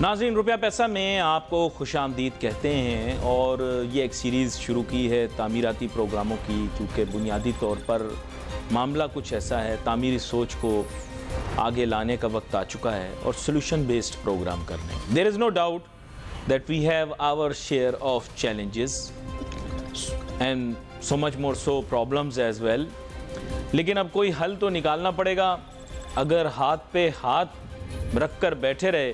नाज़रीन, रुपया पैसा में आपको खुशामदीद कहते हैं और ये एक सीरीज़ शुरू की है तामीराती प्रोग्रामों की, क्योंकि बुनियादी तौर पर मामला कुछ ऐसा है, तामीरी सोच को आगे लाने का वक्त आ चुका है और सोल्यूशन बेस्ड प्रोग्राम करने। There is no doubt that we have our share of challenges and so much more so problems as well, लेकिन अब कोई हल तो निकालना पड़ेगा। अगर हाथ पे हाथ रख कर बैठे रहे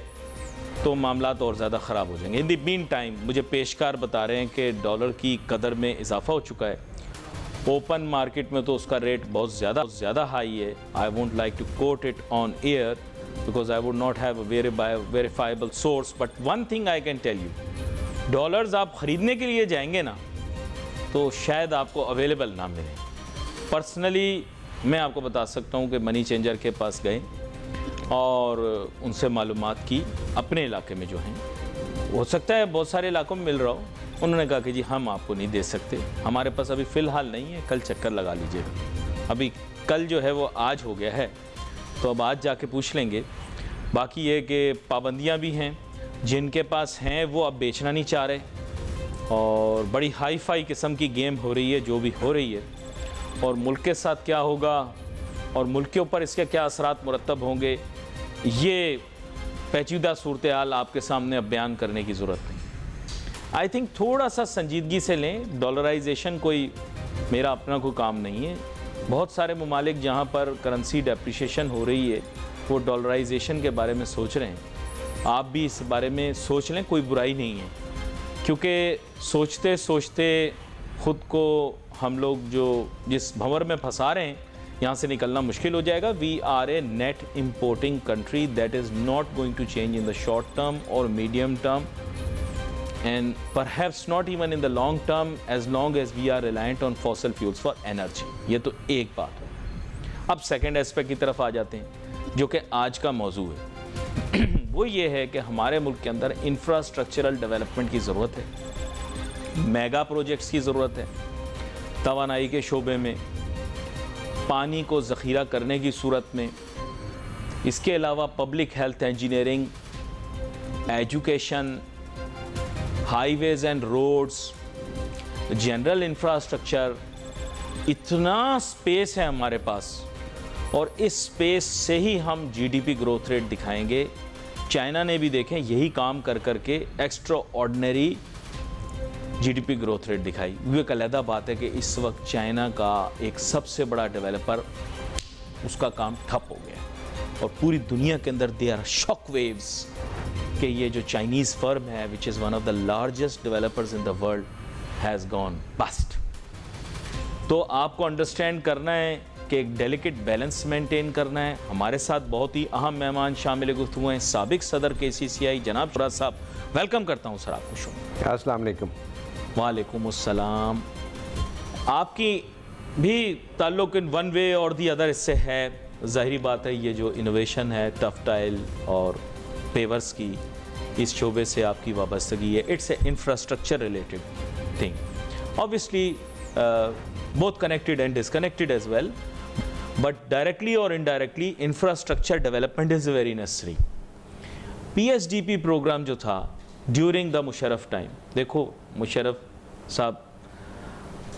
तो मामलात और ज़्यादा ख़राब हो जाएंगे। इन द मीन टाइम मुझे पेशकार बता रहे हैं कि डॉलर की कदर में इजाफा हो चुका है। ओपन मार्केट में तो उसका रेट बहुत ज़्यादा हाई है। I won't like to quote it on air because I would not have a verifiable source, but one thing I can tell you, dollars आप ख़रीदने के लिए जाएंगे ना तो शायद आपको अवेलेबल ना मिले। पर्सनली मैं आपको बता सकता हूँ कि मनी चेंजर के पास गए और उनसे मालूमात की अपने इलाके में जो हैं, हो सकता है बहुत सारे इलाकों में मिल रहा हो। उन्होंने कहा कि जी हम आपको नहीं दे सकते, हमारे पास अभी फ़िलहाल नहीं है, कल चक्कर लगा लीजिएगा। अभी कल जो है वो आज हो गया है, तो अब आज जाके पूछ लेंगे। बाकी ये कि पाबंदियां भी हैं, जिनके पास हैं वो अब बेचना नहीं चाह रहे और बड़ी हाई फाई किस्म की गेम हो रही है जो भी हो रही है। और मुल्क के साथ क्या होगा और मुल्क के ऊपर इसके क्या असरात मुरतब होंगे, ये पेचीदा सूरत हाल आपके सामने अब बयान करने की ज़रूरत नहीं। आई थिंक थोड़ा सा संजीदगी से लें। डॉलराइजेशन कोई मेरा अपना कोई काम नहीं है। बहुत सारे ममालिक जहाँ पर करेंसी डेप्रिशिएशन हो रही है वो डॉलराइजेशन के बारे में सोच रहे हैं। आप भी इस बारे में सोच लें, कोई बुराई नहीं है, क्योंकि सोचते सोचते ख़ुद को हम लोग जो जिस भंवर में फंसा रहे हैं यहाँ से निकलना मुश्किल हो जाएगा। We are a net importing country that is not going to change in the short term और medium term and perhaps not even in the long term as long as we are reliant on fossil fuels for energy. ये तो एक बात है। अब second aspect की तरफ आ जाते हैं जो कि आज का मौजू है। वो ये है कि हमारे मुल्क के अंदर इंफ्रास्ट्रक्चरल डेवलपमेंट की ज़रूरत है, मेगा प्रोजेक्ट्स की ज़रूरत है, तवानाई के शोबे में, पानी को ज़ख़ीरा करने की सूरत में। इसके अलावा public health engineering, education, highways and roads, general infrastructure, इतना स्पेस है हमारे पास और इस स्पेस से ही हम जीडीपी ग्रोथ रेट दिखाएंगे। चाइना ने भी देखें यही काम कर करके extraordinary GDP growth rate दिखाई। वो एक अलहदा बात है कि इस वक्त चाइना का एक सबसे बड़ा डेवलपर, उसका काम ठप हो गया और पूरी दुनिया के अंदर दे आर शॉक वेव्स कि ये जो चाइनीज़ फर्म है which is one of the largest developers in the world has gone bust. तो आपको अंडरस्टैंड करना है कि एक डेलिकेट बैलेंस मेंटेन करना है। हमारे साथ बहुत ही अहम मेहमान शामिल गुफ्तगू हैं, साबिक सदर KCCI जनाब फराज साहब। वेलकम करता हूँ सर आपको शो में। अस्सलाम वालेकुम। वालेकुम अस्सलाम। आपकी भी ताल्लुक़ इन वन वे और दी अदर इससे है। ज़ाहिरी बात है ये जो इनोवेशन है टफ टाइल और पेवर्स की, इस शोबे से आपकी वाबस्तगी है। It's a infrastructure related thing, obviously both connected and disconnected as well, but directly और indirectly infrastructure development is very necessary. PSDP programme जो था ड्यूरिंग द मुशर्रफ टाइम, देखो मुशर्रफ साहब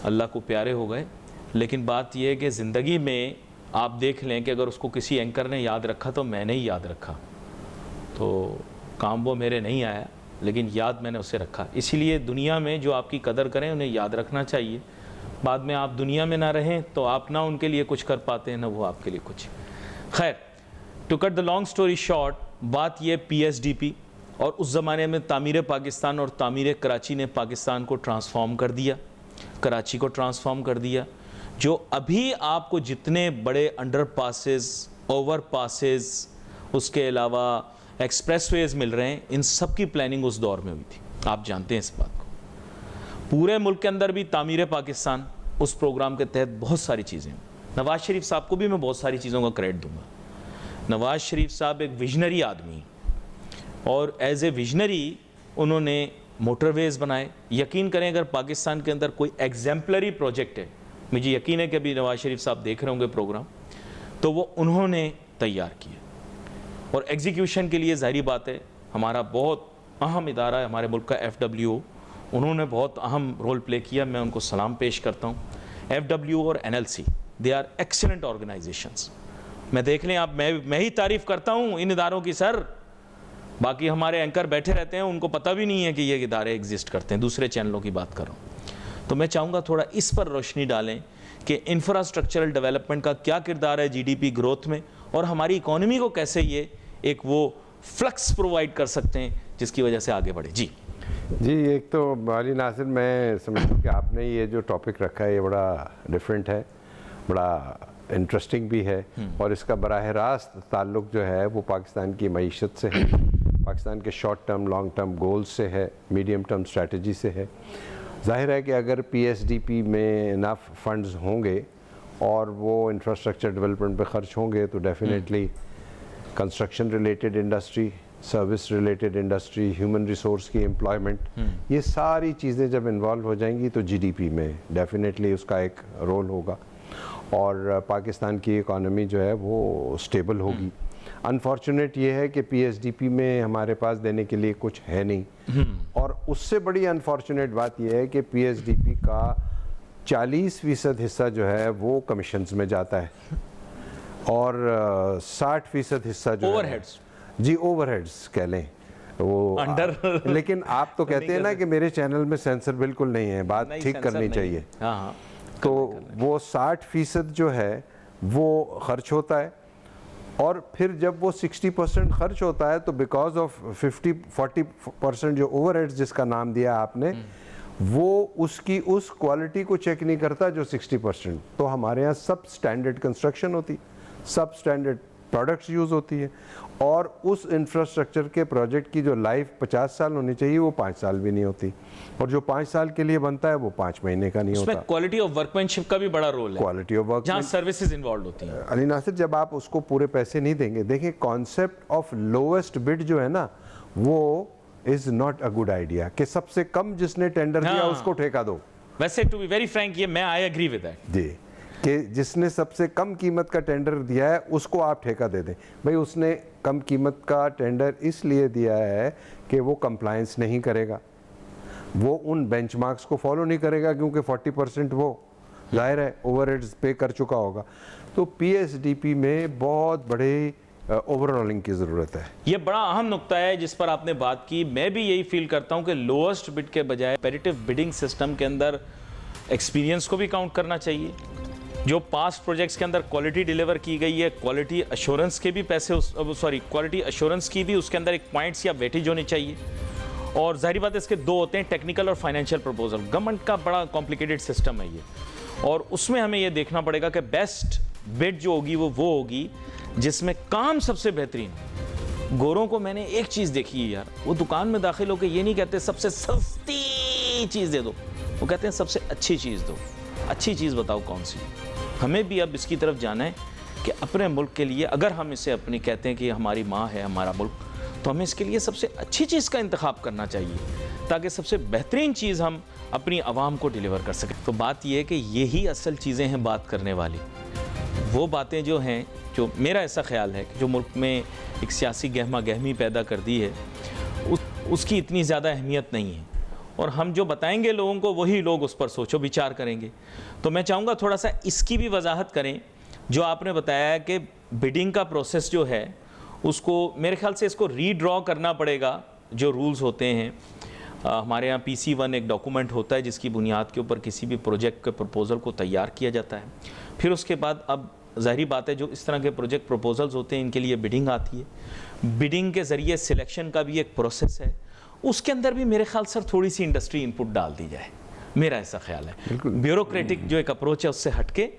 अल्लाह को प्यारे हो गए, लेकिन बात यह है कि ज़िंदगी में आप देख लें कि अगर उसको किसी एंकर ने याद रखा तो मैंने ही याद रखा। तो काम वो मेरे नहीं आया, लेकिन याद मैंने उसे रखा। इसीलिए दुनिया में जो आपकी कदर करें उन्हें याद रखना चाहिए। बाद में आप दुनिया में ना रहें तो आप ना उनके लिए कुछ कर पाते हैं ना वो आपके लिए कुछ। खैर, to cut the long story short, बात ये PSDP और उस ज़माने में तामीर पाकिस्तान और तामीर कराची ने पाकिस्तान को ट्रांसफॉर्म कर दिया, कराची को ट्रांसफॉर्म कर दिया। जो अभी आपको जितने बड़े अंडर पासेस, ओवर पासेस, उसके अलावा एक्सप्रेसवेज मिल रहे हैं, इन सब की प्लानिंग उस दौर में हुई थी। आप जानते हैं इस बात को। पूरे मुल्क के अंदर भी तामीर पाकिस्तान उस प्रोग्राम के तहत बहुत सारी चीज़ें। नवाज़ शरीफ साहब को भी मैं बहुत सारी चीज़ों का क्रेडिट दूंगा। नवाज़ शरीफ साहब एक विजनरी आदमी और एज ए विजनरी उन्होंने मोटरवेज़ बनाए। यकीन करें अगर पाकिस्तान के अंदर कोई एग्जाम्पलरी प्रोजेक्ट है, मुझे यकीन है कि अभी नवाज़ शरीफ साहब देख रहे होंगे प्रोग्राम, तो वो उन्होंने तैयार किया। और एग्जीक्यूशन के लिए ज़ाहिरी बात है हमारा बहुत अहम इदारा है, हमारे मुल्क का FWO, उन्होंने बहुत अहम रोल प्ले किया, मैं उनको सलाम पेश करता हूँ। FWO और NLC, they are excellent organisations. मैं देख लें आप, मैं ही तारीफ़ करता हूँ इन इदारों की सर, बाकी हमारे एंकर बैठे रहते हैं, उनको पता भी नहीं है कि ये इदारे एग्जिस्ट करते हैं। दूसरे चैनलों की बात कर रहा हूँ। तो मैं चाहूँगा थोड़ा इस पर रोशनी डालें कि इंफ्रास्ट्रक्चरल डेवलपमेंट का क्या किरदार है GDP ग्रोथ में, और हमारी इकोनॉमी को कैसे ये एक वो फ्लक्स प्रोवाइड कर सकते हैं जिसकी वजह से आगे बढ़े। जी एक तो अली नासिर, मैं समझता हूँ कि आपने ये जो टॉपिक रखा है ये बड़ा डिफरेंट है, बड़ा इंटरेस्टिंग भी है, और इसका बराह रास्त ताल्लुक़ जो है वो पाकिस्तान की मईशत से है, पाकिस्तान के short term long term goals से है, मीडियम टर्म स्ट्रेटजी से है। जाहिर है कि अगर PSDP में इनफ फंड्स होंगे और वो इंफ्रास्ट्रक्चर डेवलपमेंट पे ख़र्च होंगे तो definitely construction related industry, service related industry, human resource की एम्प्लॉयमेंट, ये सारी चीज़ें जब इन्वॉल्व हो जाएंगी तो GDP में डेफिनेटली उसका एक रोल होगा और पाकिस्तान की इकॉनमी जो है वो स्टेबल होगी। अनफॉर्चुनेट ये है कि PSDP में हमारे पास देने के लिए कुछ है नहीं, और उससे बड़ी अनफॉर्चुनेट बात यह है कि PSDP का 40% हिस्सा जो है वो कमीशंस में जाता है और 60% हिस्सा जो ओवरहेड्स, जी ओवरहेड्स कह लें वो अंडर लेकिन आप तो कहते हैं ना कि मेरे चैनल में सेंसर बिल्कुल नहीं है, बात ठीक करनी चाहिए। हाँ, तो वो 60% जो है वो खर्च होता है, और फिर जब वो 60% खर्च होता है तो बिकॉज ऑफ 40% जो ओवरहेड्स जिसका नाम दिया आपने, वो उसकी उस क्वालिटी को चेक नहीं करता जो 60%। तो हमारे यहाँ सब स्टैंडर्ड कंस्ट्रक्शन होती, सब स्टैंडर्ड प्रोडक्ट्स यूज़ होती है, और उस इंफ्रास्ट्रक्चर के प्रोजेक्ट की जो लाइफ 50 साल होनी चाहिए वो 5 साल भी नहीं होती, और जो 5 साल के लिए बनता है वो 5 महीने का नहीं होता। क्वालिटी ऑफ वर्कमैनशिप का भी बड़ा रोल है, क्वालिटी ऑफ वर्क जहाँ सर्विसेज इन्वॉल्व होती हैं। अली नासिर, जब आप उसको पूरे पैसे नहीं देंगे, देखिए कॉन्सेप्ट ऑफ लोएस्ट बिड जो है ना वो is not a good idea, कि सबसे कम जिसने टेंडर दिया उसको ठेका दो। वैसे टू बी वेरी फ्रैंक, ये मैं आई एग्री विद दैट जी, कि जिसने सबसे कम कीमत का टेंडर दिया है उसको आप ठेका दे दें। भाई उसने कम कीमत का टेंडर इसलिए दिया है कि वो कंप्लायंस नहीं करेगा, वो उन बेंचमार्क्स को फॉलो नहीं करेगा, क्योंकि 40% वो जाहिर है ओवरहेड्स पे कर चुका होगा। तो PSDP में बहुत बड़े ओवरऑलिंग की ज़रूरत है। ये बड़ा अहम नुक्ता है जिस पर आपने बात की। मैं भी यही फील करता हूँ कि लोएस्ट बिड के बजाय कॉम्पिटिटिव बिडिंग सिस्टम के अंदर एक्सपीरियंस को भी काउंट करना चाहिए। जो पास्ट प्रोजेक्ट्स के अंदर क्वालिटी डिलीवर की गई है, क्वालिटी अश्योरेंस के भी पैसे क्वालिटी अश्योरेंस की भी उसके अंदर एक पॉइंट्स या वेटेज होनी चाहिए। और जाहिर बात है इसके दो होते हैं, टेक्निकल और फाइनेंशियल प्रपोजल। गवर्नमेंट का बड़ा कॉम्प्लिकेटेड सिस्टम है ये, और उसमें हमें ये देखना पड़ेगा कि बेस्ट बिड जो होगी वो होगी जिसमें काम सबसे बेहतरीन। गोरों को मैंने एक चीज़ देखी है यार, वो दुकान में दाखिल होकर ये नहीं कहते सबसे सस्ती चीज़ दे दो, वो कहते हैं सबसे अच्छी चीज़ दो। अच्छी चीज़ बताओ कौन सी। हमें भी अब इसकी तरफ जाना है कि अपने मुल्क के लिए, अगर हम इसे अपनी कहते हैं कि हमारी माँ है हमारा मुल्क, तो हमें इसके लिए सबसे अच्छी चीज़ का इंतखाब करना चाहिए ताकि सबसे बेहतरीन चीज़ हम अपनी आवाम को डिलीवर कर सकें। तो बात यह है कि यही असल चीज़ें हैं बात करने वाली। वो बातें जो हैं, जो मेरा ऐसा ख्याल है कि जो मुल्क में एक सियासी गहमा गहमी पैदा कर दी है, उसकी इतनी ज़्यादा अहमियत नहीं है, और हम जो बताएंगे लोगों को वही लोग उस पर सोचो विचार करेंगे। तो मैं चाहूँगा थोड़ा सा इसकी भी वजाहत करें। जो आपने बताया कि बिडिंग का प्रोसेस जो है उसको मेरे ख्याल से इसको रीड्रॉ करना पड़ेगा। जो रूल्स होते हैं हमारे यहाँ PC1 एक डॉक्यूमेंट होता है जिसकी बुनियाद के ऊपर किसी भी प्रोजेक्ट के प्रपोज़ल को तैयार किया जाता है। फिर उसके बाद अब ज़ाहिरी बात है जो इस तरह के प्रोजेक्ट प्रपोजल्स होते हैं इनके लिए बिडिंग आती है। बिडिंग के ज़रिए सिलेक्शन का भी एक प्रोसेस है, उसके अंदर भी मेरे ख्याल सर थोड़ी सी इंडस्ट्री इनपुट डाल दी जाए, मेरा ऐसा ख्याल है। ब्यूरोक्रेटिक जो एक अप्रोच है उससे हटके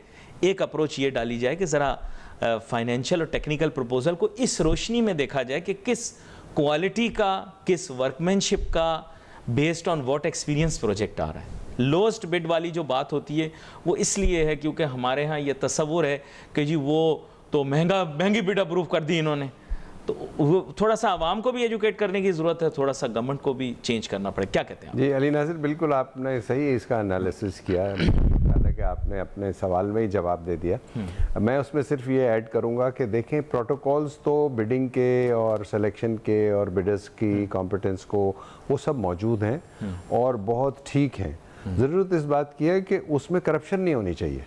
एक अप्रोच ये डाली जाए कि ज़रा फाइनेंशियल और टेक्निकल प्रपोजल को इस रोशनी में देखा जाए कि किस क्वालिटी का, किस वर्कमैनशिप का, based on what experience project आ रहा है। लोएस्ट बिड वाली जो बात होती है वो इसलिए है क्योंकि हमारे यहाँ ये तसव्वुर है कि जी वो तो महंगी बिड अप्रूव कर दी इन्होंने। तो थोड़ा सा आवाम को भी एजुकेट करने की ज़रूरत है, थोड़ा सा गवर्नमेंट को भी चेंज करना पड़े। क्या कहते हैं आप? जी अली नासिर, बिल्कुल आपने सही इसका एनालिसिस किया है। हालांकि आपने अपने सवाल में ही जवाब दे दिया। मैं उसमें सिर्फ ये ऐड करूंगा कि देखें, प्रोटोकॉल्स तो बिडिंग के और सिलेक्शन के और बिडर्स की कॉम्पिटेंस को वो सब मौजूद हैं और बहुत ठीक हैं। ज़रूरत इस बात की है कि उसमें करप्शन नहीं होनी चाहिए।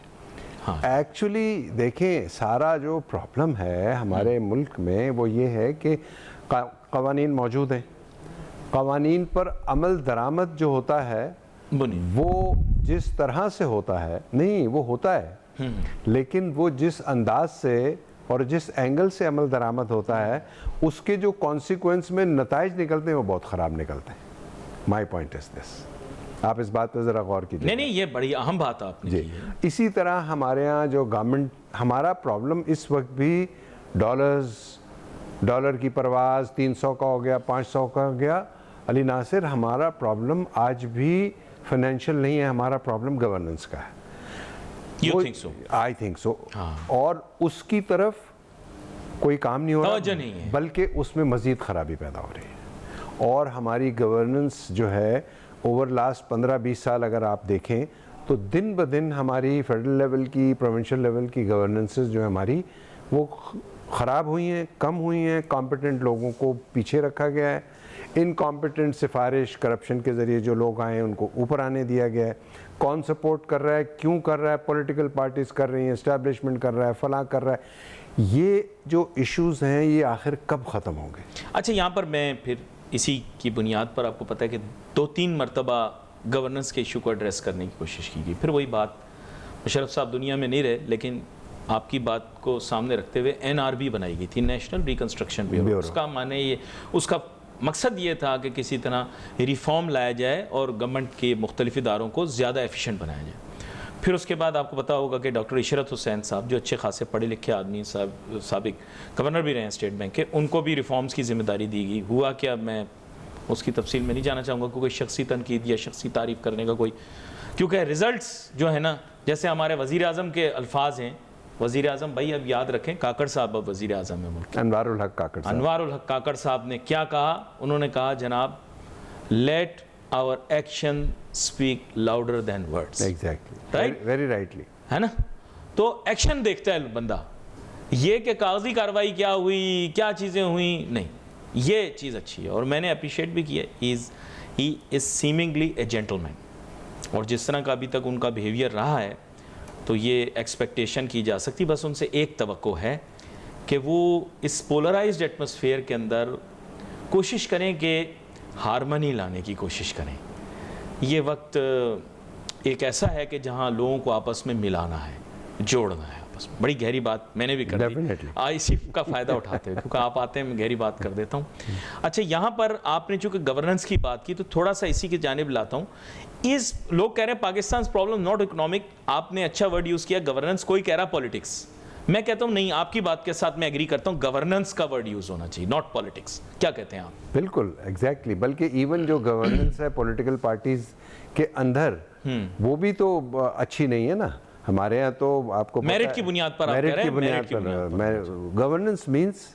एक्चुअली देखें, सारा जो प्रॉब्लम है हमारे मुल्क में वो ये है कि कवानीन मौजूद हैं, कवानीन पर अमल दरामद जो होता है वो जिस तरह से होता है, नहीं वो होता है, लेकिन वो जिस अंदाज से और जिस एंगल से अमल दरामद होता है उसके जो कॉन्सिक्वेंस में नताइज निकलते हैं वो बहुत ख़राब निकलते हैं। My point is this. आप इस बात पर ज़रा गौर कीजिए। नहीं, ये बड़ी अहम बात आपने की है। इसी तरह हमारे यहाँ जो गवर्नमेंट, हमारा प्रॉब्लम इस वक्त भी डॉलर की परवाज़ 300 का हो गया, 500 का हो गया। अली नासिर, हमारा प्रॉब्लम आज भी फाइनेंशियल नहीं है, हमारा प्रॉब्लम गवर्नेंस का है। You think so? I think so. और उसकी तरफ कोई काम नहीं हो रहा, नहीं है, बल्कि उसमें मज़ीद ख़राबी पैदा हो रही है। और हमारी गवर्नेंस जो है ओवर लास्ट 15-20 साल अगर आप देखें तो दिन ब दिन हमारी फेडरल लेवल की, प्रोविंशियल लेवल की गवर्नेंसेस जो है हमारी वो ख़राब हुई हैं, कम हुई हैं। कॉम्पिटेंट लोगों को पीछे रखा गया है, इनकॉम्पिटेंट सिफारिश करप्शन के ज़रिए जो लोग आए उनको ऊपर आने दिया गया है। कौन सपोर्ट कर रहा है, क्यों कर रहा है, पॉलिटिकल पार्टीज़ कर रही हैं, एस्टैब्लिशमेंट कर रहा है, फलां कर रहा है। ये जो इश्यूज़ हैं ये आखिर कब ख़त्म होंगे? अच्छा, यहाँ पर मैं फिर इसी की बुनियाद पर, आपको पता है कि 2-3 मरतबा गवर्नेंस के इशू को एड्रेस करने की कोशिश की गई। फिर वही बात, मुशर्रफ साहब दुनिया में नहीं रहे, लेकिन आपकी बात को सामने रखते हुए NRB बनाई गई थी, नेशनल रिकन्स्ट्रक्शन ब्यूरो। उसका माने ये, उसका मकसद ये था कि किसी तरह रिफॉर्म लाया जाए और गवर्नमेंट के मुख्तलिफ इदारों को ज़्यादा एफिशिएंट बनाया जाए। फिर उसके बाद आपको पता होगा कि डॉक्टर इशरत हुसैन साहब, जो अच्छे खासे पढ़े लिखे आदमी, साबिक गवर्नर भी रहे हैं स्टेट बैंक के, उनको भी रिफॉर्म्स की जिम्मेदारी दी गई। हुआ क्या, मैं उसकी तफसील में नहीं जाना चाहूँगा, क्योंकि शख्सी तनकीद या शख्सी तारीफ़ करने का कोई, क्योंकि रिज़ल्ट्स जो है ना, जैसे हमारे वज़ीर आज़म के अल्फाज हैं, वज़ीर आज़म भाई अब याद रखें, काकड़ साहब अब वज़ीर आज़म है मुल्क, अनवारुल हक काकड़ साहब। अनवारुल हक काकड़ साहब ने क्या कहा? उन्होंने कहा, जनाब, let our action speak louder than words. Exactly, right, very rightly, है ना? तो एक्शन देखता है बंदा, ये कि कागजी कार्रवाई क्या हुई, क्या चीज़ें हुई, नहीं, ये चीज़ अच्छी है और मैंने अप्रिशिएट भी किया। He is seemingly A gentleman, और जिस तरह का अभी तक उनका बिहेवियर रहा है तो ये एक्सपेक्टेशन की जा सकती। बस उनसे एक तवक्को है कि वो इस पोलराइज्ड एटमॉस्फेयर के अंदर कोशिश करें कि हारमनी लाने की कोशिश करें। ये वक्त एक ऐसा है कि जहाँ लोगों को आपस में मिलाना है, जोड़ना है आपस में। बड़ी गहरी बात मैंने भी कर दी, इसी का फ़ायदा उठाते हुए, क्योंकि आप आते हैं, मैं गहरी बात कर देता हूँ। अच्छा, यहाँ पर आपने चूँकि गवर्नेंस की बात की तो थोड़ा सा इसी की जानिब लाता हूँ। इस लोग कह रहे हैं पाकिस्तान प्रॉब्लम नॉट इकोनॉमिक, आपने अच्छा वर्ड यूज़ किया गवर्नेंस, कोई कह रहा पॉलिटिक्स। मैं कहता हूँ नहीं, आपकी बात के साथ मैं एग्री करता हूँ, गवर्नेंस का वर्ड यूज़ होना चाहिए, नॉट पॉलिटिक्स। क्या कहते हैं आप? बिल्कुल, एग्जैक्टली। बल्कि इवन जो गवर्नेंस है पॉलिटिकल पार्टीज के अंदर, वो भी तो अच्छी नहीं है ना। हमारे यहाँ तो आपको मेरिट की बुनियाद पर, मेरिट की बुनियाद पर गवर्नेंस मीन्स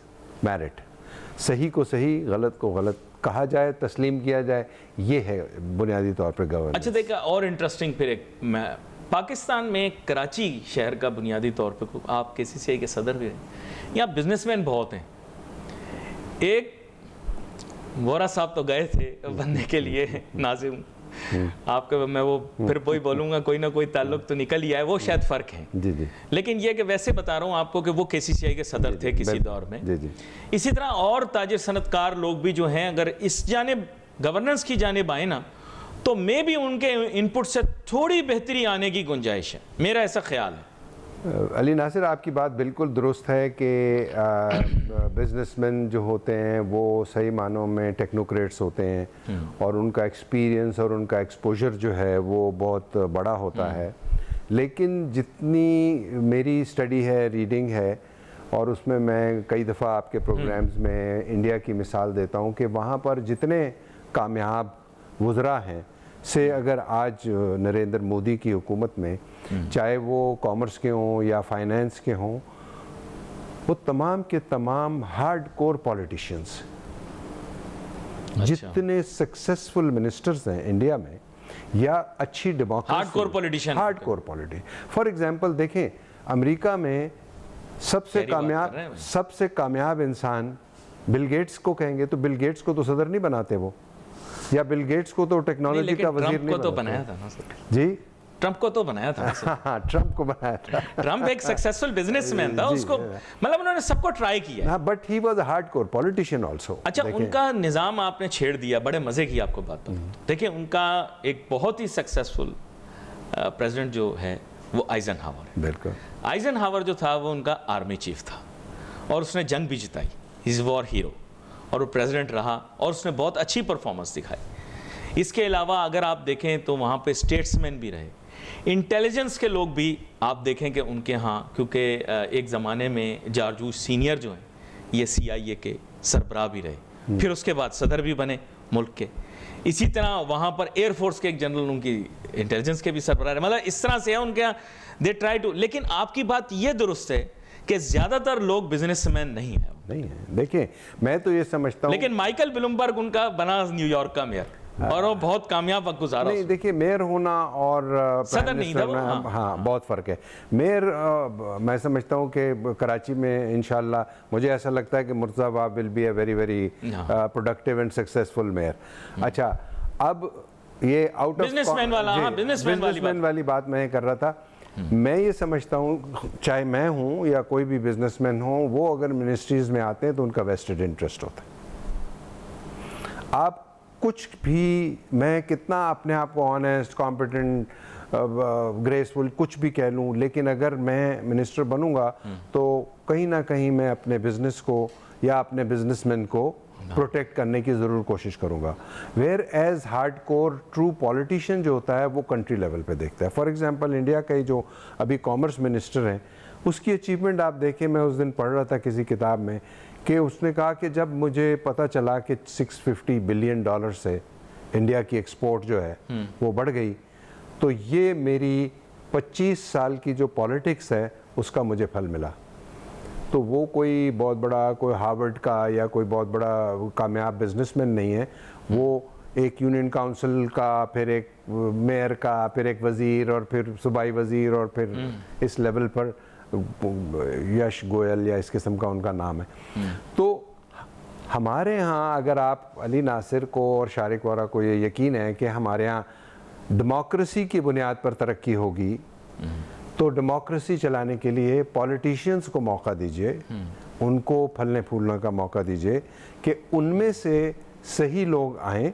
मेरिट, सही को सही, गलत को गलत कहा जाए, तस्लीम किया जाए, ये है बुनियादी तौर पर गवर्नेंस। अच्छा, देखा और इंटरेस्टिंग, फिर एक मैं पाकिस्तान में कराची शहर का बुनियादी तौर पे, आप KCCI के सदर भी हैं, यहाँ बिजनेसमैन बहुत हैं। एक वोरा साहब तो गए थे बनने के लिए नाजिम, आपके मैं वो फिर वही बोलूँगा, कोई ना कोई ताल्लुक तो निकल ही आए, वो शायद फ़र्क है। जी जी। लेकिन ये कि वैसे बता रहा हूँ आपको कि वो KCCI के सदर थे किसी दौर में। जी जी। इसी तरह और ताजिर सनतकार लोग भी जो हैं, अगर इस जानिब गवर्नेंस की जानिब आए ना, तो मे भी उनके इनपुट से थोड़ी बेहतरी आने की गुंजाइश है, मेरा ऐसा ख्याल है। अली नासिर, आपकी बात बिल्कुल दुरुस्त है कि बिजनेसमैन जो होते हैं वो सही मानों में टेक्नोक्रेट्स होते हैं और उनका एक्सपीरियंस और उनका एक्सपोजर जो है वो बहुत बड़ा होता है। लेकिन जितनी मेरी स्टडी है, रीडिंग है, और उसमें मैं कई दफ़ा आपके प्रोग्राम्स में इंडिया की मिसाल देता हूँ कि वहाँ पर जितने कामयाब वुज़रा हैं से अगर आज नरेंद्र मोदी की हुकूमत में, चाहे वो कॉमर्स के हों या फाइनेंस के हों, वो तमाम के तमाम हार्ड कोर पॉलिटिशियंस, जितने सक्सेसफुल मिनिस्टर्स हैं इंडिया में, या अच्छी democracy, hardcore politician, hardcore politics. For example देखें, अमेरिका में सबसे कामयाब इंसान बिल गेट्स को कहेंगे तो बिल गेट्स को तो सदर नहीं बनाते वो, या बिल गेट्स को तो टेक्नोलॉजी का वजीर नहीं बनाते। बनाया था ना जी, ट्रंप को तो बनाया था। हाँ, ट्रंप को बनाया था। ट्रंप एक सक्सेसफुल बिजनेसमैन था, उसको मतलब उन्होंने सबको ट्राई किया। हाँ, but he was a hardcore politician also. अच्छा, उनका निजाम आपने छेड़ दिया, बड़े मजे की आपको बात बताऊं। देखिए, उनका एक बहुत ही सक्सेसफुल प्रेसिडेंट जो है वो आइजनहावर है। बिल्कुल, आइजनहावर जो था वो उनका आर्मी चीफ था और उसने जंग भी जिताई, इज वॉर हीरो, और वो प्रेसिडेंट रहा और उसने बहुत अच्छी परफॉर्मेंस दिखाई। इसके अलावा अगर आप देखें तो वहाँ पे स्टेट्समैन भी रहे, इंटेलिजेंस के लोग भी आप देखें कि उनके यहाँ, क्योंकि एक ज़माने में जॉर्ज बुश सीनियर जो हैं ये CIA के सरबराह भी रहे, फिर उसके बाद सदर भी बने मुल्क के। इसी तरह वहाँ पर एयरफोर्स के एक जनरल उनकी इंटेलिजेंस के भी सरबराह रहे। मतलब इस तरह से है उनके यहाँ, दे ट्राई टू। लेकिन आपकी बात ये दुरुस्त है कि ज़्यादातर लोग बिजनेसमैन नहीं है। देखिए, मैं तो ये समझता हूँ, लेकिन माइकल ब्लूमबर्ग उनका बना न्यूयॉर्क का मेयर और वो बहुत कामयाब वक्त गुजारा। नहीं, देखिए, मेयर होना और सदर नहीं था वो, हाँ, बहुत फ़र्क है। मेयर मैं समझता हूँ कि कराची में इंशाल्लाह मुझे ऐसा लगता है कि Murtaza will be a very very productive and successful mayor. अच्छा, अब ये आउट ऑफ बिजनेसमैन वाली बात मैं कर रहा था। मैं ये समझता हूँ, चाहे मैं हूँ या कोई भी बिजनेसमैन हो, वो अगर मिनिस्ट्रीज में आते हैं तो उनका वेस्टेड इंटरेस्ट होता है। आप कुछ भी, मैं कितना अपने आप को ऑनेस्ट, कॉम्पिटेंट, ग्रेसफुल कुछ भी कह लूँ, लेकिन अगर मैं मिनिस्टर बनूंगा तो कहीं ना कहीं मैं अपने बिजनेस को या अपने बिजनेसमैन को प्रोटेक्ट करने की ज़रूर कोशिश करूँगा। Whereas hardcore true politician जो होता है वो कंट्री लेवल पे देखता है। फॉर एग्जांपल, इंडिया का ही जो अभी कॉमर्स मिनिस्टर हैं, उसकी अचीवमेंट आप देखें, मैं उस दिन पढ़ रहा था किसी किताब में कि उसने कहा कि जब मुझे पता चला कि $650 बिलियन से इंडिया की एक्सपोर्ट जो है वो बढ़ गई, तो ये मेरी 25 साल की जो पॉलिटिक्स है उसका मुझे फल मिला। तो वो कोई बहुत बड़ा, कोई हार्वर्ड का या कोई बहुत बड़ा कामयाब बिजनेसमैन नहीं है, वो एक यूनियन काउंसिल का, फिर एक मेयर का, फिर एक वज़ीर, और फिर सूबाई वज़ीर, और फिर इस लेवल पर यश गोयल या इस किस्म का उनका नाम है। तो हमारे यहाँ अगर आप अली नासिर को और शारिक वोरा को ये यकीन है कि हमारे यहाँ डेमोक्रेसी की बुनियाद पर तरक्की होगी, तो डेमोक्रेसी चलाने के लिए पॉलिटिशियंस को मौका दीजिए, उनको फलने फूलने का मौका दीजिए कि उनमें से सही लोग आएँ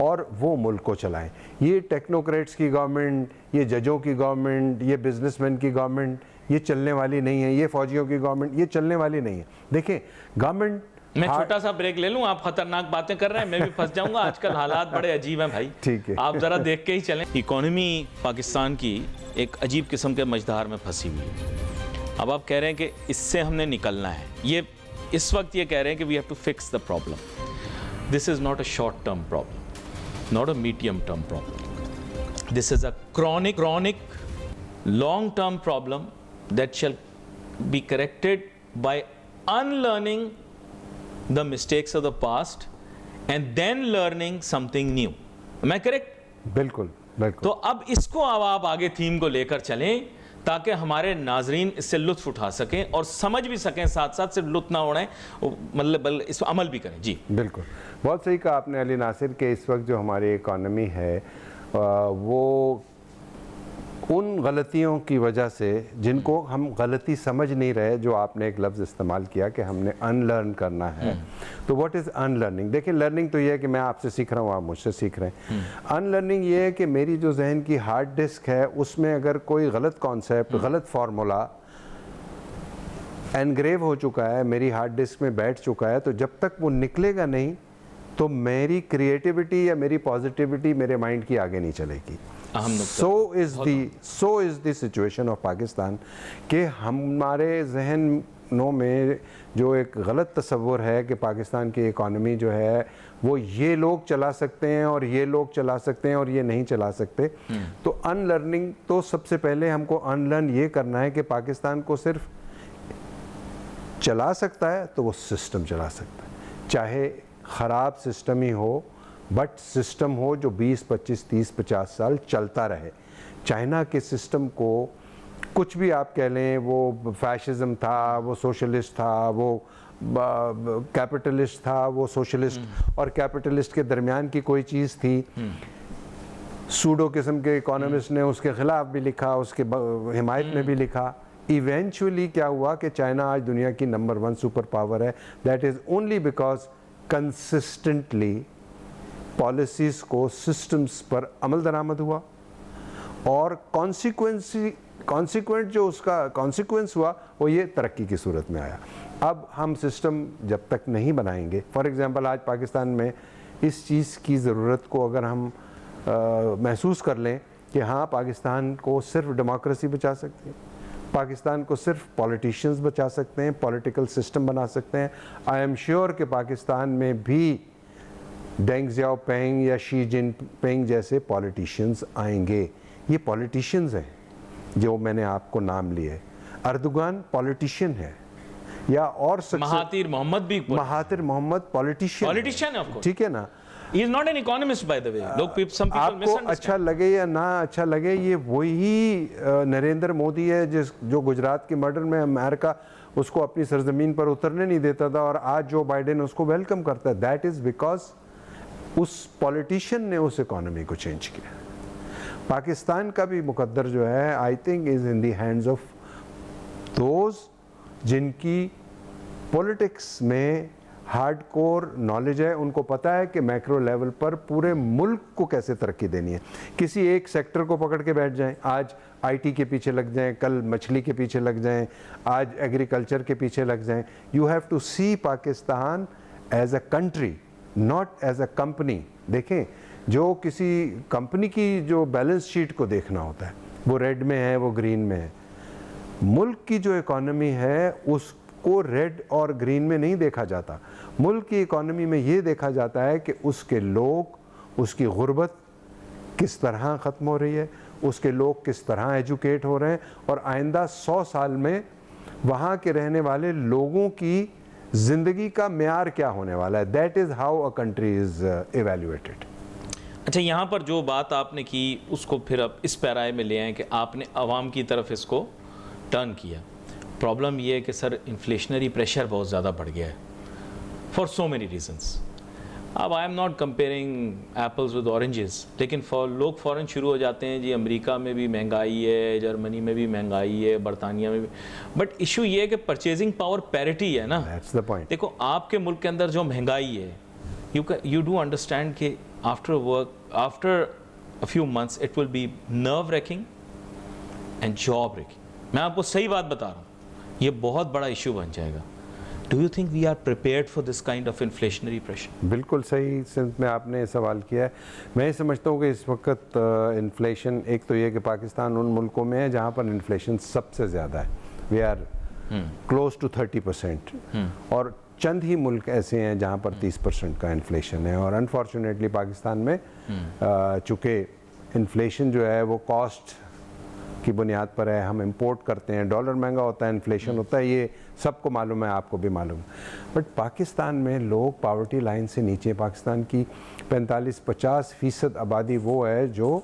और वो मुल्क को चलाएं। ये टेक्नोक्रेट्स की गवर्नमेंट, ये जजों की गवर्नमेंट, ये बिजनेसमैन की गवर्नमेंट ये चलने वाली नहीं है, ये फौजियों की गवर्नमेंट ये चलने वाली नहीं है। देखें, गवर्नमेंट, मैं छोटा सा ब्रेक ले लूं, आप खतरनाक बातें कर रहे हैं, मैं भी फंस जाऊंगा। आजकल हालात बड़े अजीब हैं भाई, ठीक है, आप जरा देख के ही चलें। इकोनॉमी पाकिस्तान की एक अजीब किस्म के मझधार में फंसी हुई है। अब आप कह रहे हैं कि इससे हमने निकलना है, ये इस वक्त ये कह रहे हैं कि we have to fix the problem. This is not a short term problem, not a medium term problem, this is a chronic long term problem that shall be corrected by unlearning the mistakes of the past and then learning something new. Am I correct? बिल्कुल बिल्कुल। तो अब इसको अब आप आगे theme को लेकर चलें ताकि हमारे नाजरीन इससे लुत्फ उठा सकें और समझ भी सकें, साथ साथ सिर्फ लुत्फ ना उड़ाएं, मतलब इस पर अमल भी करें। जी बिल्कुल, बहुत सही कहा आपने अली नासिर के इस वक्त जो हमारी इकॉनमी है वो उन गलतियों की वजह से जिनको हम गलती समझ नहीं रहे, जो आपने एक लफ्ज़ इस्तेमाल किया कि हमने अनलर्न करना है। तो व्हाट इज़ अनलर्निंग? देखिए, लर्निंग तो ये है कि मैं आपसे सीख रहा हूँ, आप मुझसे सीख रहे हैं। अनलर्निंग ये है कि मेरी जो जहन की हार्ड डिस्क है उसमें अगर कोई गलत कॉन्सेप्ट, गलत फार्मूला एनग्रेव हो चुका है, मेरी हार्ड डिस्क में बैठ चुका है, तो जब तक वो निकलेगा नहीं तो मेरी क्रिएटिविटी या मेरी पॉजिटिविटी मेरे माइंड की आगे नहीं चलेगी। So is the situation of Pakistan कि हमारे जहनों में जो एक गलत तस्वुर है कि पाकिस्तान की इकॉनमी जो है वो ये लोग चला सकते हैं और ये लोग चला सकते हैं और ये नहीं चला सकते। तो अनलर्निंग, तो सबसे पहले हमको अनलर्न ये करना है कि पाकिस्तान को सिर्फ चला सकता है तो वो सिस्टम चला सकता है, चाहे ख़राब सिस्टम ही हो, बट सिस्टम हो जो 20, 25, 30, 50 साल चलता रहे। चाइना के सिस्टम को कुछ भी आप कह लें, वो फैशिज्म था, वो सोशलिस्ट था, वो कैपिटलिस्ट था, वो सोशलिस्ट और कैपिटलिस्ट के दरमियान की कोई चीज़ थी। सूडो किस्म के इकोनॉमिस्ट ने उसके खिलाफ भी लिखा, उसके हिमायत में भी लिखा। इवेंचुअली क्या हुआ कि चाइना आज दुनिया की नंबर 1 सुपर पावर है। That is only because consistently policies को सिस्टम्स पर अमल दरामद हुआ और कॉन्सिक्वेंट जो उसका कॉन्सिक्वेंस हुआ वो ये तरक्की की सूरत में आया। अब हम सिस्टम जब तक नहीं बनाएंगे, फॉर एग्ज़ाम्पल आज पाकिस्तान में इस चीज़ की ज़रूरत को अगर हम महसूस कर लें कि हाँ, पाकिस्तान को सिर्फ डेमोक्रेसी बचा सकती है, पाकिस्तान को सिर्फ पॉलिटिशियंस बचा सकते हैं, पॉलिटिकल सिस्टम बना सकते हैं। आई एम श्योर कि पाकिस्तान में भी डेंग ज़ियाओपिंग या शी जिनपिंग जैसे पॉलिटिशियंस आएंगे। ये पॉलिटिशियंस हैं जो मैंने आपको नाम लिए। अर्दोगान पॉलिटिशियन है, या और महातिर मोहम्मद भी महातिर मोहम्मद पॉलिटिशियन है, ठीक है ना। He is not an economist by the way. Some people आपको अच्छा लगे या ना अच्छा लगे, ये वही नरेंद्र मोदी है जो गुजरात के मर्डर में अमेरिका उसको अपनी सरजमीन पर उतरने नहीं देता था और आज जो बाइडेन उसको वेलकम करता है। दैट इज़ बिकॉज उस पॉलिटिशियन ने उस इकोनॉमी को चेंज किया। पाकिस्तान का भी मुकद्दर जो है I think is in the hands of those जिनकी पॉलिटिक्स में हार्डकोर नॉलेज है। उनको पता है कि मैक्रो लेवल पर पूरे मुल्क को कैसे तरक्की देनी है। किसी एक सेक्टर को पकड़ के बैठ जाएं, आज आईटी के पीछे लग जाएं, कल मछली के पीछे लग जाएं, आज एग्रीकल्चर के पीछे लग जाएं। You have to see Pakistan as a country, not as a company. देखें, जो किसी कंपनी की जो बैलेंस शीट को देखना होता है वो रेड में है, वो ग्रीन में है। मुल्क की जो इकोनॉमी है उसको रेड और ग्रीन में नहीं देखा जाता। मुल्क की इकोनॉमी में ये देखा जाता है कि उसके लोग, उसकी गुर्बत किस तरह ख़त्म हो रही है, उसके लोग किस तरह एजुकेट हो रहे हैं और आइंदा 100 साल में वहाँ के रहने वाले लोगों की ज़िंदगी का म्यार क्या होने वाला है। That is how a country is evaluated. अच्छा, यहाँ पर जो बात आपने की उसको फिर अब इस पैराए में ले आए कि आपने आवाम की तरफ इसको टर्न किया। प्रॉब्लम ये है कि सर इन्फ्लेशनरी प्रेशर बहुत ज़्यादा बढ़ गया है फॉर सो मेनी रीजंस। अब I am not comparing apples with oranges, लेकिन लोग फ़ौरन शुरू हो जाते हैं जी अमेरिका में भी महंगाई है, जर्मनी में भी महंगाई है, बरतानिया में भी। बट इशू ये है कि परचेजिंग पावर पैरिटी है ना। That's the point. देखो, आपके मुल्क के अंदर जो महंगाई है, यू डू अंडरस्टैंड कि after a few months it will be nerve racking and job racking. मैं आपको सही बात बता रहा हूँ, ये बहुत बड़ा इशू बन जाएगा। Do you think we are prepared for this kind of inflationary pressure? बिल्कुल सही सिंध में आपने सवाल किया है। मैं ये समझता हूँ कि इस वक्त इन्फ्लेशन, एक तो ये कि पाकिस्तान उन मुल्कों में है जहाँ पर इन्फ्लेशन सबसे ज़्यादा है। वी आर क्लोज टू 30%, और चंद ही मुल्क ऐसे हैं जहाँ पर 30% का इन्फ्लेशन है। और अनफॉर्चुनेटली पाकिस्तान में चूँकि इन्फ्लेशन जो है वो कॉस्ट की बुनियाद पर है, हम इंपोर्ट करते हैं, डॉलर महंगा होता है, इन्फ्लेशन होता है, ये सबको मालूम है, आपको भी मालूम है। बट पाकिस्तान में लोग पावर्टी लाइन से नीचे, पाकिस्तान की 45-50% आबादी वो है जो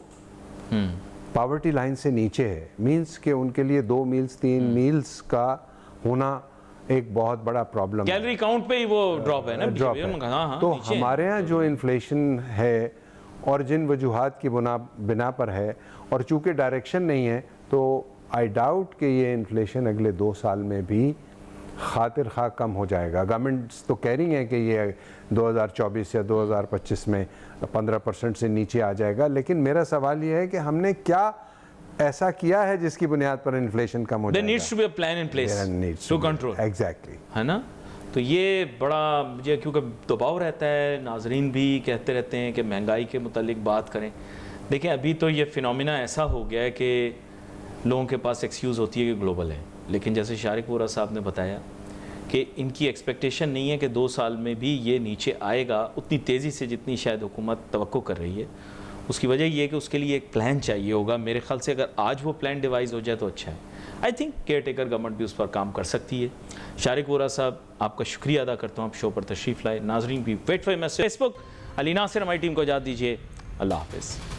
पावर्टी लाइन से नीचे है। मीन्स कि उनके लिए 2 मील्स 3 मील्स का होना एक बहुत बड़ा प्रॉब्लम है। कैलोरी काउंट पे ही वो ड्रॉप है ना, ड्रॉप है। हाँ, तो हमारे यहाँ जो इन्फ्लेशन है और जिन वजूहात की बिना पर है, और चूँकि डायरेक्शन नहीं है, तो आई डाउट कि ये इन्फ्लेशन अगले 2 साल में भी खातिर खा कम हो जाएगा। गवर्नमेंट्स तो कह रही हैं कि ये 2024 या 2025 में 15% से नीचे आ जाएगा, लेकिन मेरा सवाल ये है कि हमने क्या ऐसा किया है जिसकी बुनियाद पर इन्फ्लेशन कम हो जाएगा। There needs to be a plan in place to control, exactly, है ना। तो ये बड़ा मुझे क्योंकि दबाव रहता है, नाजरीन भी कहते रहते हैं कि महंगाई के मुतालिक बात करें। देखिए, अभी तो ये फिनोमिना ऐसा हो गया है कि लोगों के पास एक्सक्यूज़ होती है कि ग्लोबल है, लेकिन जैसे शारिक वोरा साहब ने बताया कि इनकी एक्सपेक्टेशन नहीं है कि 2 साल में भी ये नीचे आएगा उतनी तेज़ी से जितनी शायद हुकूमत तवक्को कर रही है। उसकी वजह ये है कि उसके लिए एक प्लान चाहिए होगा। मेरे ख्याल से अगर आज वो प्लान डिवाइस हो जाए तो अच्छा है। I think care taker government भी उस पर काम कर सकती है। शारिक वोरा साहब, आपका शुक्रिया अदा करता हूँ, आप शो पर तशरीफ़ लाए। नाजरीन भी wait for message. Facebook Ali Nasir हमारी टीम को इजाज़त दीजिए। अल्लाह हाफिज़।